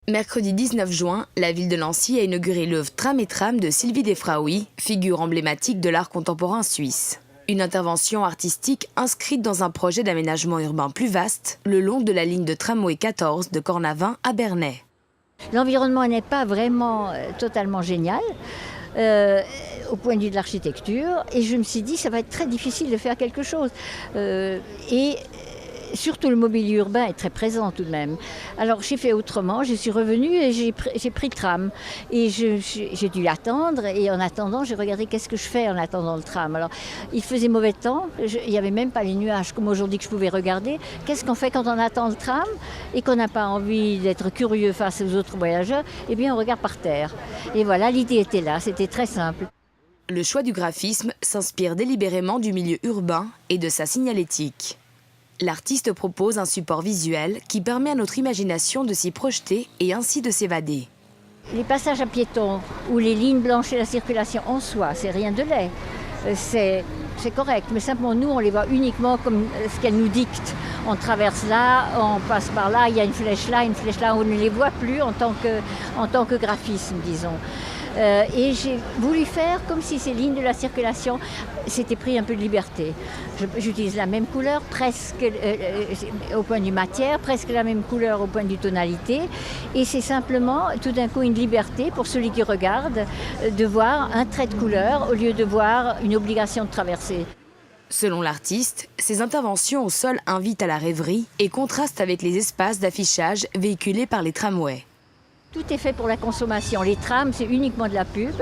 Mercredi 19 juin, la ville de Nancy a inauguré l'œuvre Tram et Tram de Sylvie Defraoui, figure emblématique de l'art contemporain suisse. Une intervention artistique inscrite dans un projet d'aménagement urbain plus vaste, le long de la ligne de tramway 14 de Cornavin à Bernay. L'environnement n'est pas vraiment totalement génial au point de vue de l'architecture, et je me suis dit ça va être très difficile de faire quelque chose. Et surtout le mobilier urbain est très présent tout de même. Alors j'ai fait autrement, je suis revenue et j'ai pris le tram. Et j'ai dû attendre, et en attendant j'ai regardé qu'est-ce que je fais en attendant le tram. Alors il faisait mauvais temps, il n'y avait même pas les nuages comme aujourd'hui que je pouvais regarder. Qu'est-ce qu'on fait quand on attend le tram et qu'on n'a pas envie d'être curieux face aux autres voyageurs? Eh bien on regarde par terre. Et voilà, l'idée était là, c'était très simple. Le choix du graphisme s'inspire délibérément du milieu urbain et de sa signalétique. L'artiste propose un support visuel qui permet à notre imagination de s'y projeter et ainsi de s'évader. Les passages à piétons ou les lignes blanches et la circulation en soi, c'est rien de laid. C'est correct, mais simplement nous, on les voit uniquement comme ce qu'elles nous dictent. On traverse là, on passe par là, il y a une flèche là, on ne les voit plus en tant que graphisme, disons. Et j'ai voulu faire comme si ces lignes de la circulation s'étaient pris un peu de liberté. J'utilise la même couleur, presque au point du matière, presque la même couleur au point du tonalité. Et c'est simplement tout d'un coup une liberté pour celui qui regarde de voir un trait de couleur au lieu de voir une obligation de traverser. Selon l'artiste, ces interventions au sol invitent à la rêverie et contrastent avec les espaces d'affichage véhiculés par les tramways. Tout est fait pour la consommation. Les trams, c'est uniquement de la pub.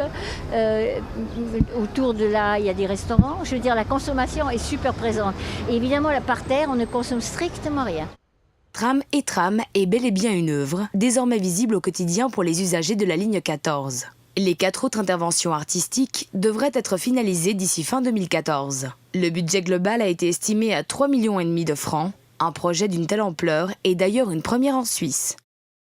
Autour de là, il y a des restaurants. Je veux dire, la consommation est super présente. Et évidemment, là, par terre, on ne consomme strictement rien. Tram et Tram est bel et bien une œuvre, désormais visible au quotidien pour les usagers de la ligne 14. Les 4 autres interventions artistiques devraient être finalisées d'ici fin 2014. Le budget global a été estimé à 3,5 millions de francs. Un projet d'une telle ampleur est d'ailleurs une première en Suisse.